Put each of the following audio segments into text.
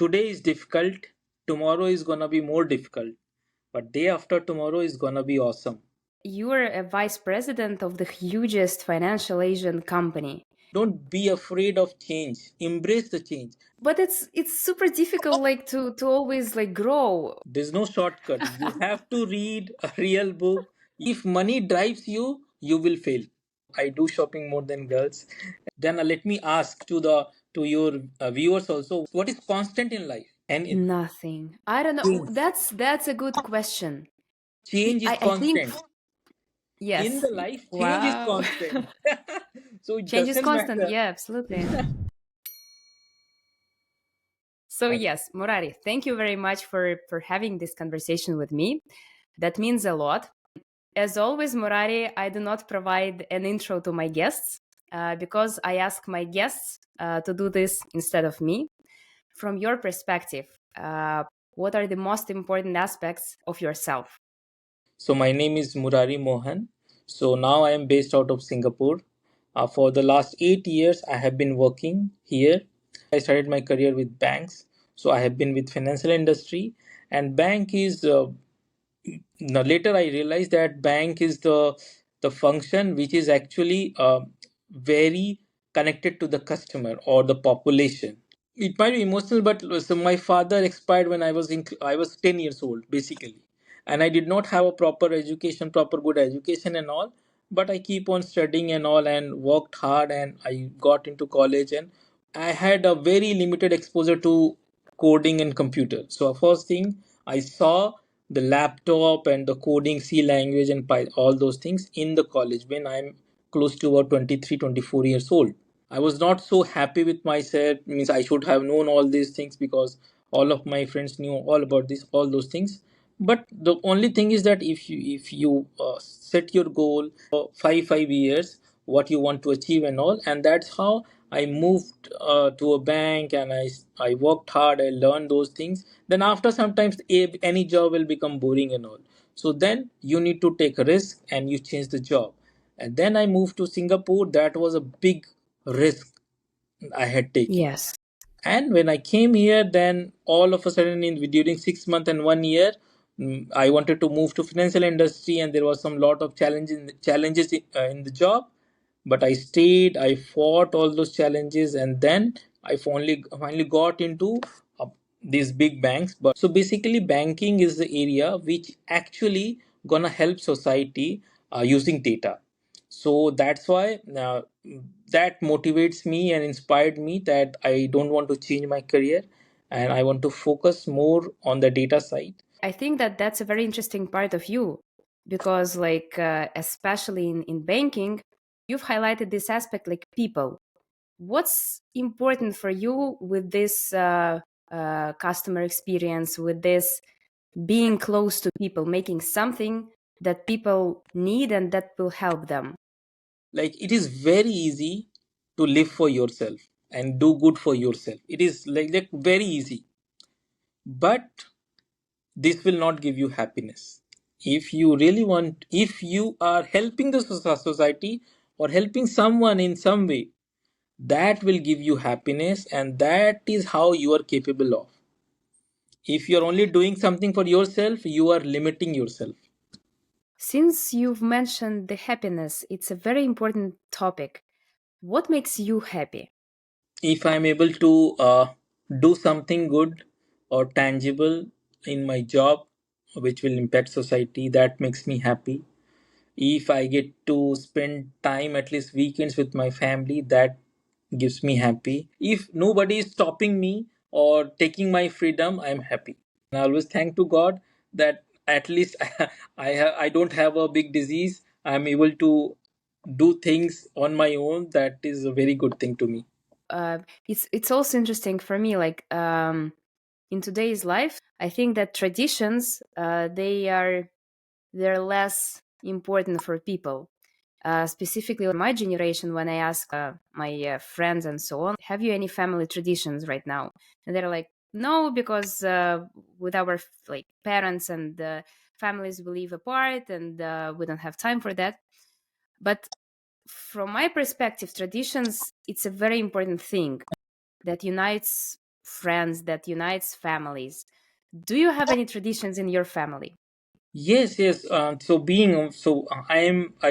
Today is difficult, tomorrow is gonna be more difficult, but day after tomorrow is gonna be awesome. You're a vice president of the hugest financial Asian company. Don't be afraid of change. Embrace the change. But it's super difficult like to always like grow. There's no shortcut. You have to read a real book. If money drives you, you will fail. I do shopping more than girls. Then let me ask to your viewers also, what is constant in life? And Nothing. I don't know. change. That's a good question. Change is I think constant. In yes. the life, change is Wow. constant. So it Change is doesn't constant. matter. Yeah, absolutely. So Okay. yes, Murari, thank you very much for having this conversation with me. That means a lot. As always, Murari, I do not provide an intro to my guests because I ask my guests to do this instead of me. From your perspective, what are the most important aspects of yourself? So my name is Murari Mohan. So now I am based out of Singapore. For the last 8 years, I have been working here. I started my career with banks. So I have been with financial industry, and bank is now later I realized that bank is the function which is actually very connected to the customer or the population. It might be emotional, but so my father expired when I was 10 years old basically, and I did not have a proper education, proper good education and all. But I keep on studying and all, and worked hard, and I got into college, and I had a very limited exposure to coding and computer. So first thing I saw the laptop and the coding, C language and all those things in the college when I'm close to about 23, 24 years old. I was not so happy with myself. Means I should have known all these things because all of my friends knew all about this, all those things. But the only thing is that if you set your goal for five years, what you want to achieve and all, and that's how I moved to a bank, and I worked hard. I learned those things. Then after sometimes any job will become boring and all. So then you need to take a risk and you change the job. And then I moved to Singapore. That was a big risk I had taken. Yes. And when I came here, then all of a sudden, during 6 months and 1 year, I wanted to move to financial industry, and there was some lot of challenges in the job. But I stayed. I fought all those challenges, and then I finally got into these big banks. But so basically, banking is the area which actually gonna help society using data. So that's why that motivates me and inspired me that I don't want to change my career, and I want to focus more on the data side. I think that that's a very interesting part of you because, like, especially in banking, you've highlighted this aspect like people. What's important for you with this customer experience, with this being close to people, making something that people need and that will help them? Like, it is very easy to live for yourself and do good for yourself. It is like very easy, but this will not give you happiness. If you really want, if you are helping the society or helping someone in some way, that will give you happiness, and that is how you are capable of. If you're only doing something for yourself, you are limiting yourself. Since you've mentioned the happiness, it's a very important topic. What makes you happy? If I'm able to do something good or tangible in my job which will impact society, that makes me happy. If I get to spend time, at least weekends, with my family, that gives me happy. If nobody is stopping me or taking my freedom, I'm happy. And I always thank to God that at least I don't have a big disease. I'm able to do things on my own. That is a very good thing to me. It's also interesting for me, like in today's life, I think that traditions they're less important for people. Specifically, my generation, when I ask my friends and so on, have you any family traditions right now? And they're like, no, because with our like parents and families, we live apart, and we don't have time for that. But from my perspective, traditions it's a very important thing that unites friends that unites families. Do you have any traditions in your family? Yes, yes. I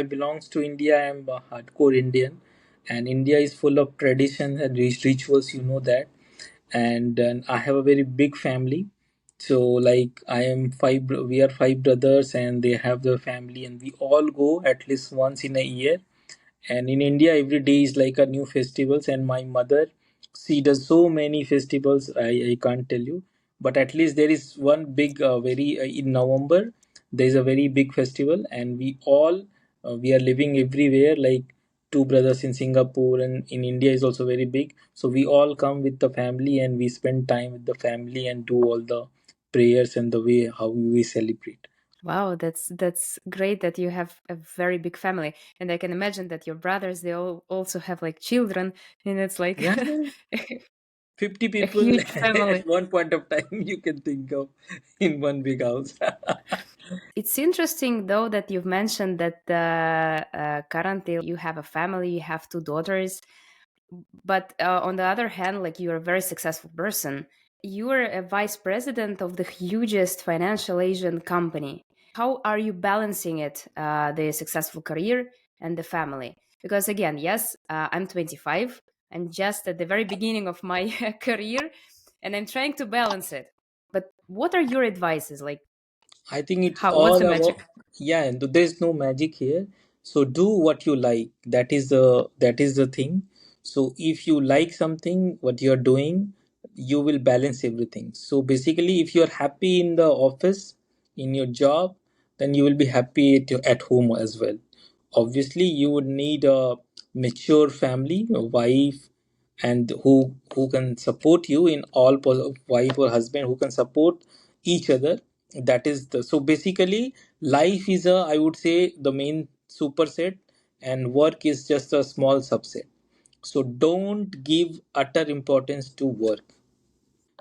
belongs to India. I am a hardcore Indian, and India is full of traditions and rituals. You know that, and I have a very big family. So like I am we are five brothers, and they have their family, and we all go at least once in a year. And in India every day is like a new festivals, and my mother, she does so many festivals, I can't tell you. But at least there is one big very in November there is a very big festival, and we are living everywhere, like two brothers in Singapore, and in India is also very big, so we all come with the family and we spend time with the family and do all the prayers and the way how we celebrate. Wow, that's great that you have a very big family, and I can imagine that your brothers they all also have like children, and it's like Yeah, a 50 people huge at family. one point of time you can think of in one big house. It's interesting though that you've mentioned that currently you have a family, you have two daughters, but on the other hand, like you're a very successful person. You're a vice president of the hugest financial Asian company. How are you balancing it, the successful career and the family? Because again, yes, I'm 25. I'm just at the very beginning of my career, and I'm trying to balance it. But what are your advices? Like, I think it's how? What's all the about, magic? yeah, and there's no magic here. So do what you like. That is the thing. So if you like something, what you're doing, you will balance everything. So basically, if you're happy in the office, in your job, then you will be happy at home as well. Obviously, you would need a mature family, a wife, and who can support you in all wife or husband who can support each other. That is the, so basically life is a, I would say, the main superset, and work is just a small subset. So don't give utter importance to work.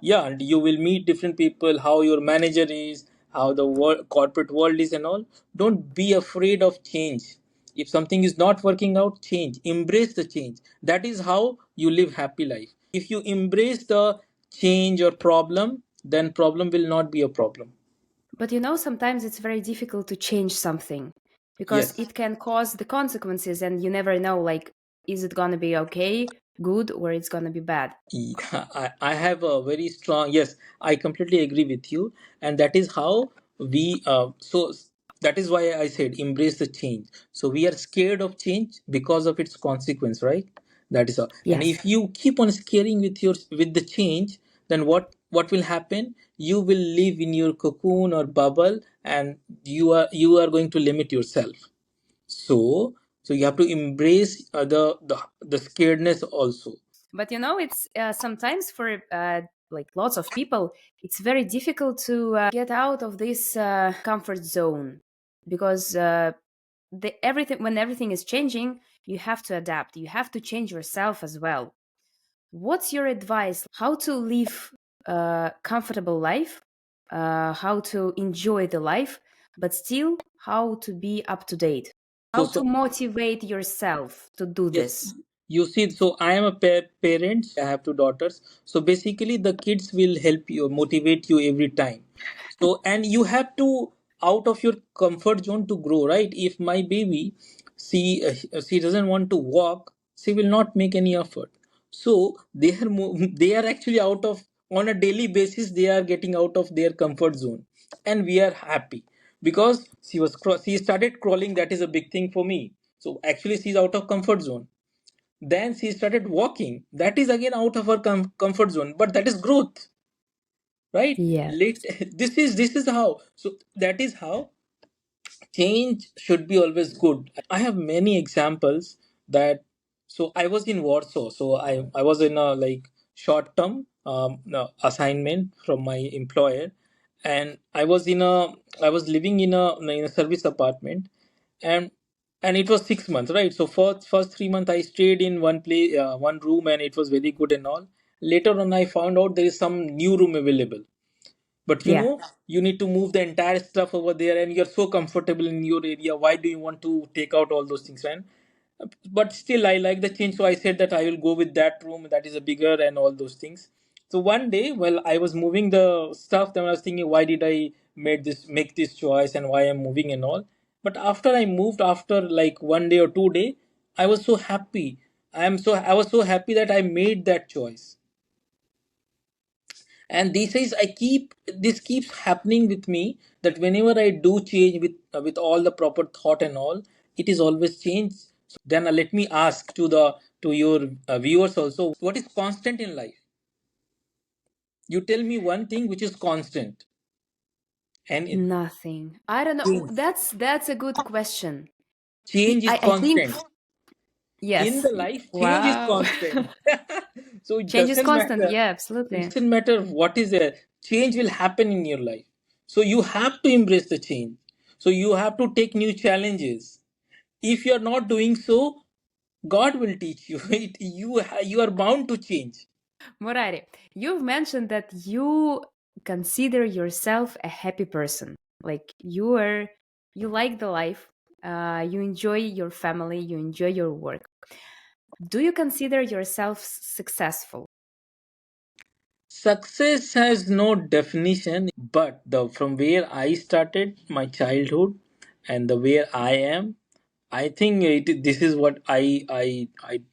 Yeah, and you will meet different people, how your manager is, how the corporate world is and all. Don't be afraid of change. If something is not working out, change, embrace the change. That is how you live happy life. If you embrace the change or problem, then problem will not be a problem. But sometimes it's very difficult to change something because Yes. it can cause the consequences, and you never know, like, is it going to be okay, good, or it's going to be bad? Yeah, I have a very strong, yes, I completely agree with you. And that is how that is why I said embrace the change. So we are scared of change because of its consequence, right? That is all. And Yes. if you keep on scaring with the change, then what will happen? You will live in your cocoon or bubble, and you are going to limit yourself. So you have to embrace the scaredness also. But it's sometimes for like lots of people, it's very difficult to get out of this comfort zone because everything when everything is changing, you have to adapt. You have to change yourself as well. What's your advice? How to live a comfortable life, how to enjoy the life, but still how to be up to date? So, How to motivate yourself to do yes, this? you see, so I am a parent. So I have two daughters. So basically, the kids will help you, motivate you every time. So, and you have to out of your comfort zone to grow, right? If my baby, she doesn't want to walk, she will not make any effort. So they are actually out of, on a daily basis. They are getting out of their comfort zone, and we are happy because she started crawling. That is a big thing for me. So actually, she's out of comfort zone. Then she started walking. That is again out of her comfort zone, but that is growth, right? Yeah. Late, this is how. So that is how change should be always good. I have many examples that. So I was in Warsaw. So I was in a like short term assignment from my employer, and I was living in a service apartment, and it was 6 months, right? So first 3 months I stayed in one place, one room, and it was very good and all. Later on I found out there is some new room available, but Yeah. you need to move the entire stuff over there, and you're so comfortable in your area. Why do you want to take out all those things, man? But still I like the change, so I said that I will go with that room that is a bigger and all those things. So one day, while I was moving the stuff, then I was thinking, why did I make this choice and why I'm moving and all. But after I moved, after like 1 day or 2 day, I was so happy. I was so happy that I made that choice. And this keeps happening with me, that whenever I do change with all the proper thought and all, it is always change. Then let me ask to your viewers also, what is constant in life? You tell me one thing which is constant. And Nothing. I don't know. change That's a good question. change is I think constant in yes. the life. Change is Wow. constant. So it Change is doesn't constant. matter. Yeah, It absolutely. doesn't matter what is there. Change will happen in your life. So you have to embrace the change. So you have to take new challenges. If you are not doing so, God will teach you. You are bound to change. Murari, you've mentioned that you consider yourself a happy person. Like you like the life, you enjoy your family, you enjoy your work. Do you consider yourself successful? Success has no definition, but the from where I started my childhood and the where I am, I think this is what I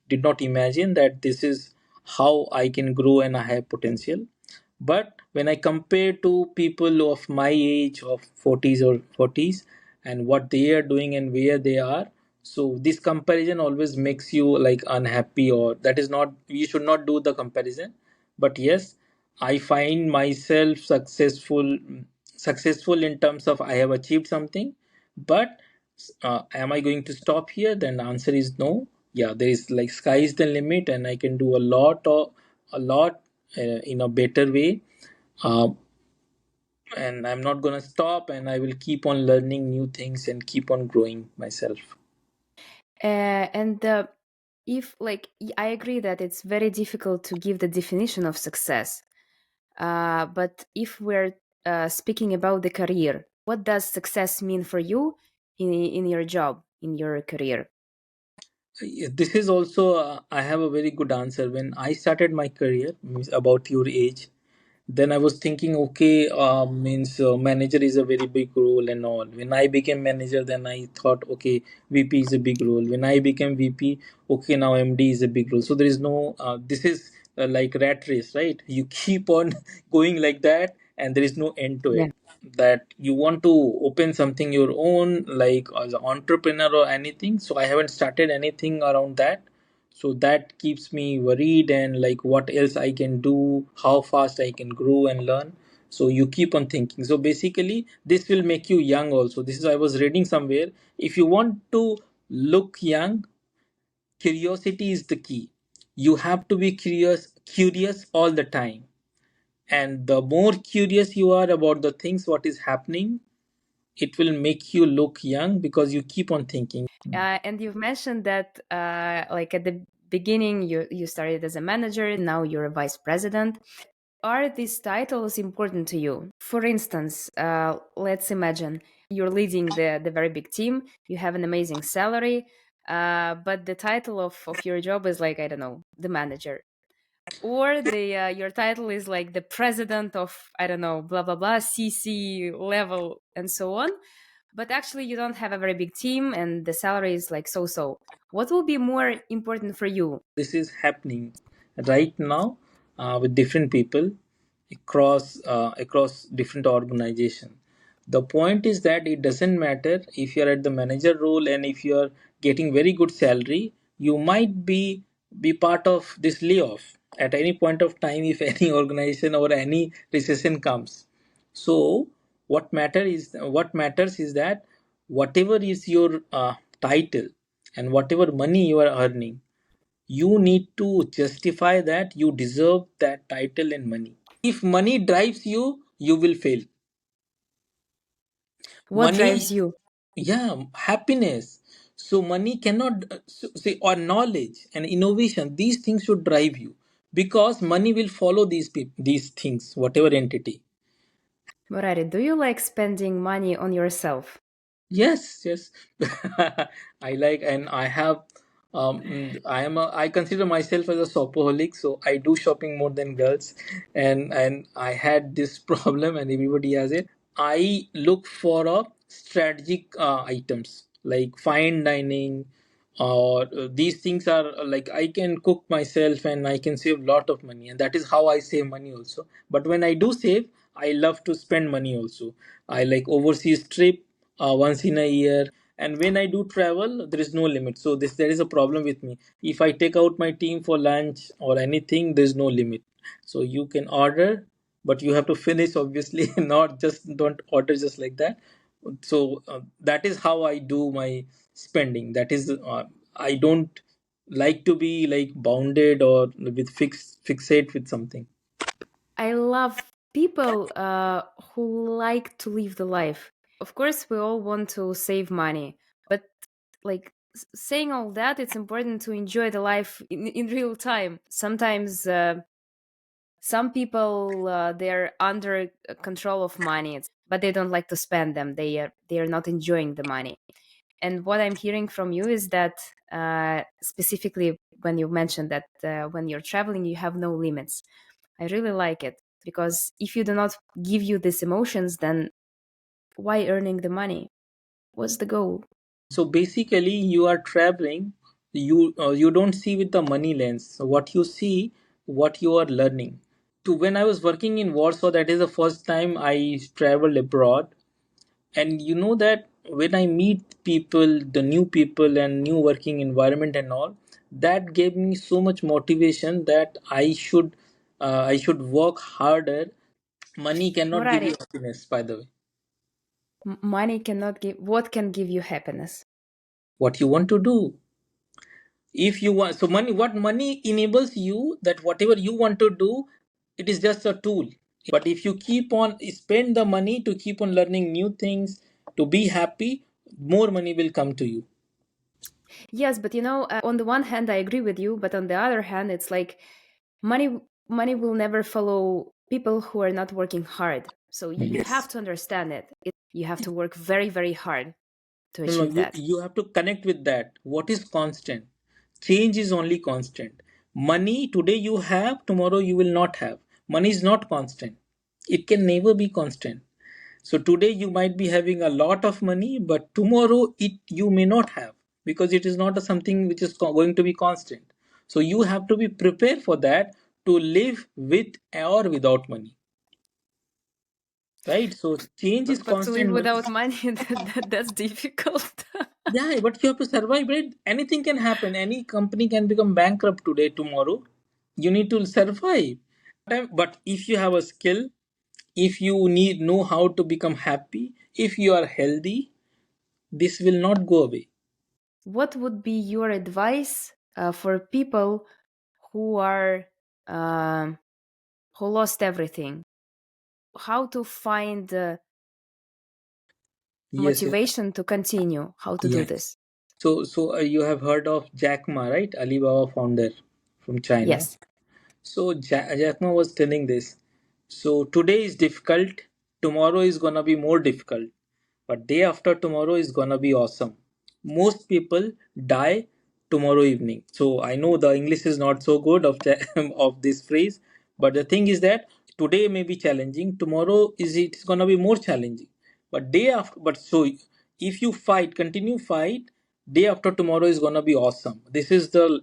did not imagine that this is how I can grow and I have potential. But when I compare to people of my age of 40s and what they are doing and where they are, so this comparison always makes you like unhappy, or that is not, you should not do the comparison. But yes, I find myself successful in terms of I have achieved something. But am I going to stop here? Then the answer is no. Yeah, there is like sky is the limit, and I can do a lot in a better way. Uh, and I'm not gonna stop, and I will keep on learning new things and keep on growing myself. And if like I agree that it's very difficult to give the definition of success. But if we're speaking about the career, what does success mean for you in your job, in your career? This is also I have a very good answer. When I started my career, means about your age, then I was thinking, okay, means manager is a very big role and all. When I became manager, then I thought, okay, VP is a big role. When I became VP, okay, now MD is a big role. So there is no this is like rat race, right? You keep on going like that, and there is no end to Yeah. it. That you want to open something your own, like as an entrepreneur or anything. So I haven't started anything around that. So that keeps me worried, and like what else I can do, how fast I can grow and learn. So you keep on thinking. So basically this will make you young also. This is, I was reading somewhere, if you want to look young, curiosity is the key. You have to be curious all the time. And the more curious you are about the things what is happening, it will make you look young because you keep on thinking. And you've mentioned that, like at the beginning, you started as a manager, now you're a vice president. Are these titles important to you? For instance, let's imagine you're leading the very big team, you have an amazing salary, but the title of your job is like, I don't know, the manager. Or the your title is like the president of, I don't know, blah blah blah, CC level, and so on. But actually, you don't have a very big team, and the salary is like so so. What will be more important for you? This is happening right now with different people across different organization. The point is that it doesn't matter if you're at the manager role, and if you're getting very good salary, you might be part of this layoff at any point of time if any organization or any recession comes. So what matters is that whatever is your title and whatever money you are earning, you need to justify that you deserve that title and money. If money drives you, you will fail. What Money, drives you? yeah, happiness. So money cannot say, or knowledge and innovation. These things should drive you, because money will follow these people, these things, whatever entity. Murari, do you like spending money on yourself? Yes, yes. I like, and I have. I consider myself as a shopaholic, so I do shopping more than girls, and I had this problem, and everybody has it. I look for a strategic items like fine dining, or these things are like I can cook myself and I can save a lot of money, and that is how I save money also. But when I do save, I love to spend money also. I like overseas trip once in a year, and when I do travel there is no limit. So this there is a problem with me. If I take out my team for lunch or anything, there is no limit. So you can order, but you have to finish obviously. Not just don't order just like that. So that is how I do my spending. That is I don't like to be like bounded or with fixate with something. I love people who like to live the life. Of course, we all want to save money, but like saying all that, it's important to enjoy the life in real time. Sometimes some people they're under control of money, but they don't like to spend them. They are not enjoying the money. And what I'm hearing from you is that specifically when you mentioned that when you're traveling, you have no limits. I really like it because if you do not give you these emotions, then why earning the money? What's the goal? So basically, you are traveling. You don't see with the money lens. So what you see, what you are learning. To when I was working in Warsaw, that is the first time I traveled abroad. And you know that when I meet people, the new people and new working environment and all, that gave me so much motivation that I should work harder. Money cannot give Murari, you happiness, by the way. money cannot give. What can give you happiness? What you want to do, if you want, so money, what money enables you, that whatever you want to do, it is just a tool. But if you keep on spend the money to keep on learning new things, to be happy, more money will come to you. Yes, but on the one hand, I agree with you, but on the other hand, it's like money. Money will never follow people who are not working hard. So you have Yes. to understand it. You have to work very, very hard to No, no, achieve that. you have to connect with that. What is constant? Change is only constant. Money today you have, tomorrow you will not have. Money is not constant. It can never be constant. So today you might be having a lot of money, but tomorrow it you may not have, because it is not a something which is going to be constant. So you have to be prepared for that, to live with or without money, right? So change is But to live constant. without money, that's difficult. Yeah, but you have to survive, right? Anything can happen. Any company can become bankrupt today, tomorrow. You need to survive. But if you have a skill, if you need know how to become happy, if you are healthy, this will not go away. What would be your advice for people who are um who lost everything? How to find Yes, yes, motivation to continue? How to do yes. this? So you have heard of Jack Ma, right? Alibaba founder from China. Yes. So Jack Ma was telling this. So today is difficult, tomorrow is gonna be more difficult, but day after tomorrow is gonna be awesome. Most people die tomorrow evening. So I know the English is not so good of of this phrase, but the thing is that today may be challenging, tomorrow is it's gonna be more challenging. But day after, but so if you fight, continue fight, day after tomorrow is gonna be awesome. This is the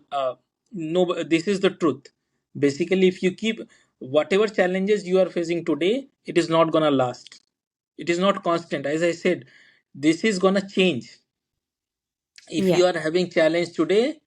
no, this is the truth. Basically, if you keep whatever challenges you are facing today, it is not gonna last. It is not constant. As I said, this is gonna change. If Yeah. you are having challenge today,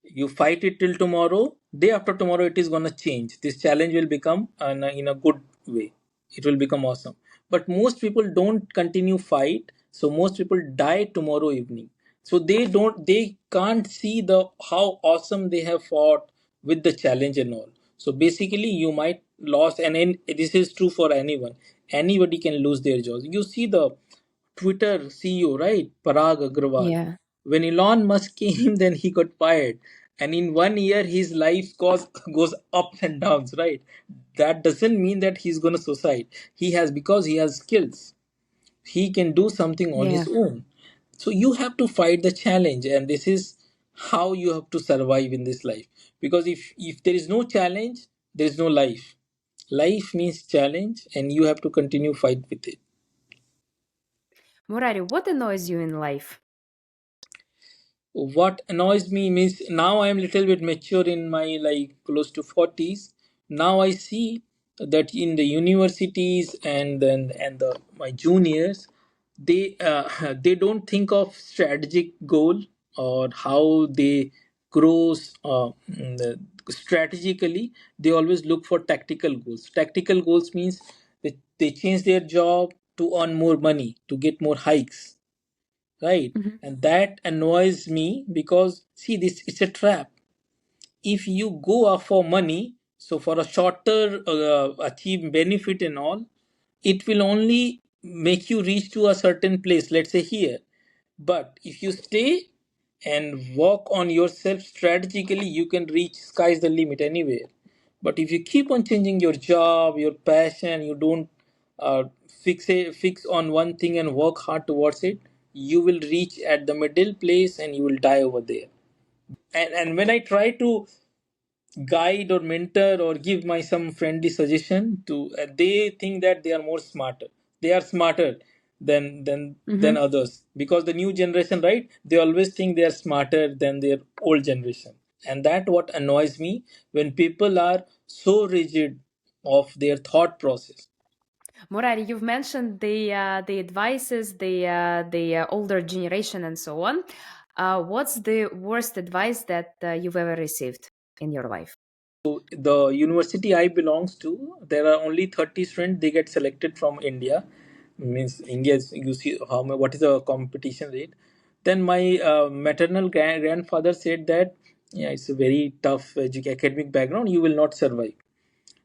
you fight it till tomorrow, day after tomorrow it is going to change. This challenge will become in a good way, it will become awesome. But most people don't continue fight, so most people die tomorrow evening. So they can't see the how awesome they have fought with the challenge and all. So basically you might lose, and this is true for anyone. Anybody can lose their jobs. You see the Twitter CEO, right? Parag Agrawal. Yeah. When Elon Musk came, then he got fired. And in 1 year, his life goes ups and downs, right? That doesn't mean that he's going to suicide. He has, because he has skills. He can do something on Yeah. his own. So you have to fight the challenge. And this is how you have to survive in this life. Because if there is no challenge, there is no life. Life means challenge, and you have to continue fight with it. Murari, what annoys you in life? What annoys me means now I am little bit mature in my like close to 40s. Now I see that in the universities and my juniors, they don't think of strategic goal or how they grows strategically. They always look for tactical goals. Tactical goals means they change their job to earn more money, to get more hikes, right? Mhm. And that annoys me because see, this it's a trap. If you go up for money, so for a shorter achieve benefit and all, it will only make you reach to a certain place, let's say here. But if you stay and work on yourself strategically, you can reach sky's the limit anywhere. But if you keep on changing your job, your passion, you don't fix on one thing and work hard towards it, you will reach at the middle place and you will die over there. And when I try to guide or mentor or give my some friendly suggestion to, they think that they are more smarter. They are smarter than Mhm. others, because the new generation, right, they always think they are smarter than their old generation. And that what annoys me, when people are so rigid of their thought process. Murari, you've mentioned the advices, the older generation, and so on. What's the worst advice that you've ever received in your life? The university I belongs to, there are only 30 students. They get selected from India. Means India is, you see what is the competition rate. Then my maternal grandfather said that yeah, it's a very tough academic background. You will not survive.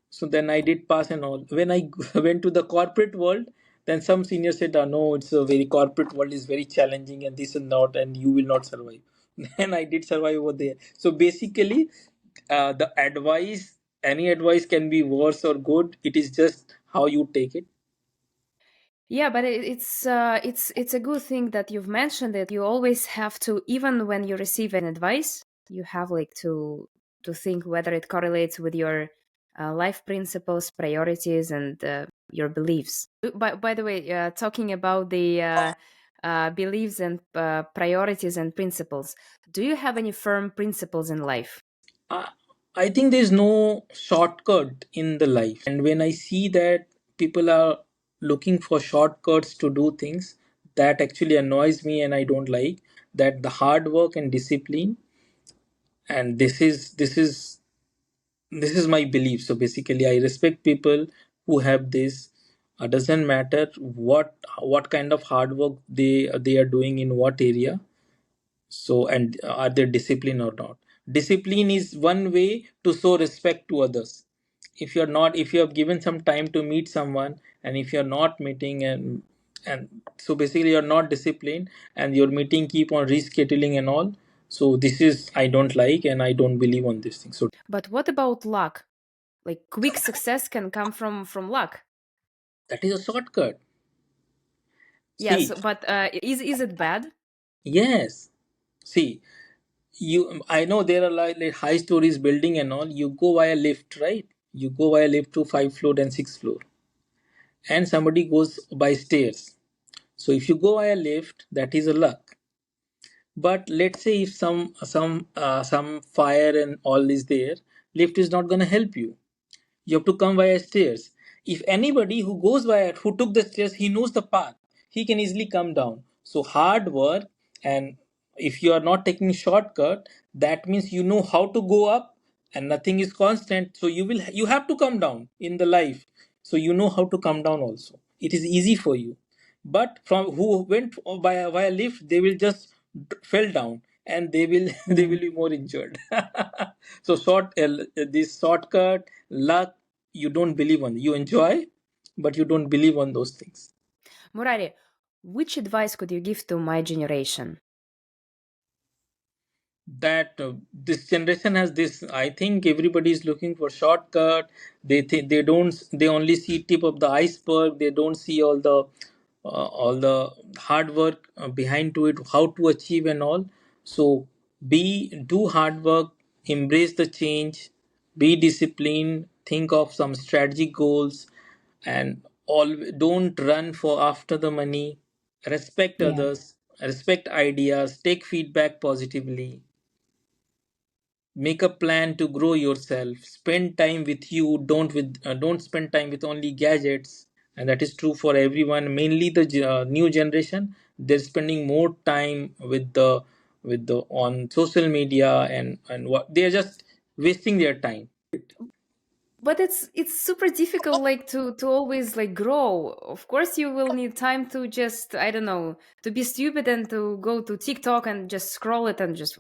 So then I did pass and all. When I went to the corporate world, then some seniors said, "Ah, no, it's a very corporate world is very challenging and this and not, and you will not survive." Then I did survive over there. So basically, the advice, any advice can be worse or good. It is just how you take it. Yeah, but it's a good thing that you've mentioned it. You always have to, even when you receive an advice, you have like to think whether it correlates with your life principles, priorities, and your beliefs. By the way, talking about the beliefs and priorities and principles, do you have any firm principles in life? I, I think there's no shortcut in the life. And when I see that people are looking for shortcuts to do things, that actually annoys me and I don't like that. The hard work and discipline, and this is my belief. So basically, I respect people who have this. Doesn't matter what kind of hard work they are doing in what area. So, and are they disciplined or not? Discipline is one way to show respect to others. If you have given some time to meet someone, and if you're not meeting, and so basically you're not disciplined, and your meeting keep on rescheduling and all. So this is I don't like, and I don't believe on this thing. So But what about luck? Like quick success can come from luck. that is a shortcut. Yes, See, but is it bad? yes. See, I know there are like high stories building and all. You go via lift, right? You go via lift to 5th floor and 6th floor, and somebody goes by stairs. So if you go via lift, that is a luck. But let's say if some fire and all is there, lift is not gonna help you. You have to come via stairs. If anybody who took the stairs, he knows the path. He can easily come down. So hard work, and if you are not taking shortcut, that means you know how to go up, and nothing is constant. So you have to come down in the life. So you know how to come down also. It is easy for you. But from who went via lift, they will just fell down, and they will they will Mm. be more injured. So this shortcut luck, you don't believe on. You enjoy, but you don't believe on those things. Murari, which advice could you give to my generation? That this generation has this. I think everybody is looking for shortcut. They only see tip of the iceberg. They don't see all the hard work behind to it, how to achieve and all. So Do hard work, embrace the change, be disciplined, think of some strategic goals, and all don't run for after the money. Respect Yeah. others, respect ideas, take feedback positively, make a plan to grow yourself, spend time with you, don't spend time with only gadgets. And that is true for everyone, mainly the new generation. They're spending more time with the on social media, and what they're just wasting their time. But it's super difficult like to always like grow. Of course you will need time to just, I don't know, to be stupid and to go to TikTok and just scroll it and just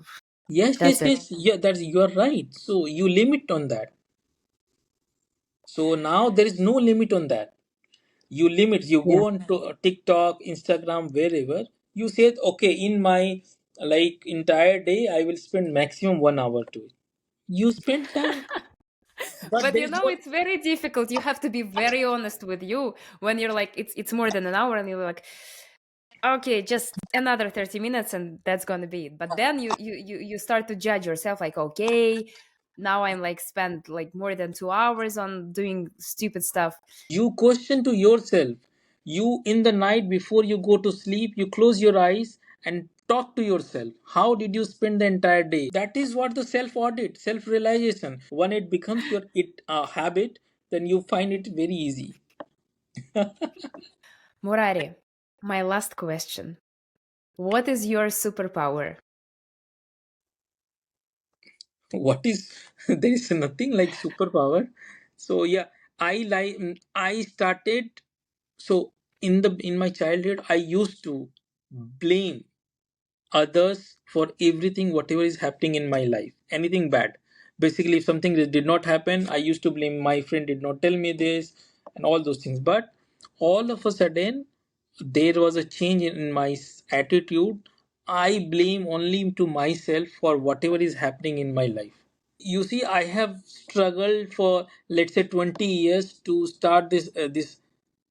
Yes, yes, that's it. yes, yeah, that's, you are right. So you limit on that. So now there is no limit on that. You limit, you Yeah. go on to TikTok, Instagram, wherever. You said, okay, in my like entire day I will spend maximum 1 hour to it. You spend time, but But there you is know one. it's very difficult. You have to be very honest with you when you're like it's more than an hour and you're like okay, just another 30 minutes and that's going to be it. But then you start to judge yourself like okay, now I'm like spent like more than 2 hours on doing stupid stuff. You question to yourself. You, in the night before you go to sleep, you close your eyes and talk to yourself. How did you spend the entire day? That is what the self audit, self realization. When it becomes your habit, then you find it very easy. Murari, my last question. What is your superpower? What is there is nothing like superpower. So yeah, I started. So in my childhood, I used to blame others for everything whatever is happening in my life, anything bad. Basically, if something that did not happen, I used to blame my friend did not tell me this and all those things. But all of a sudden there was a change in my attitude. I blame only to myself for whatever is happening in my life. You see, I have struggled for, let's say, 20 years to start this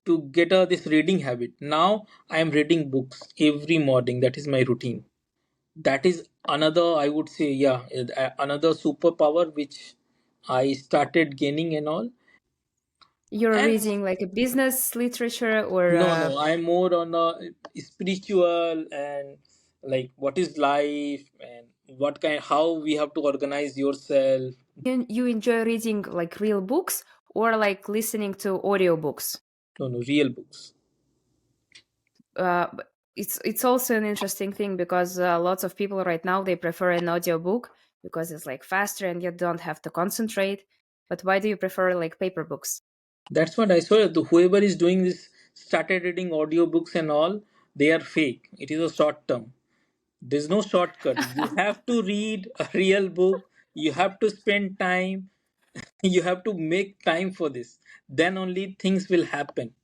to get this reading habit. Now I am reading books every morning. That is my routine. That is another, I would say, yeah, another superpower which I started gaining and all. You're And reading like a business literature or no, I'm more on a spiritual, and like what is life and what kind, how we have to organize yourself. you enjoy reading like real books or like listening to audiobooks? No, no, real books. But it's also an interesting thing because lots of people right now they prefer an audiobook because it's like faster and you don't have to concentrate. But why do you prefer like paper books? That's what I saw. Whoever is doing this, started reading audiobooks and all, they are fake. It is a short term. There's no shortcut. You have to read a real book. You have to spend time. You have to make time for this. Then only things will happen.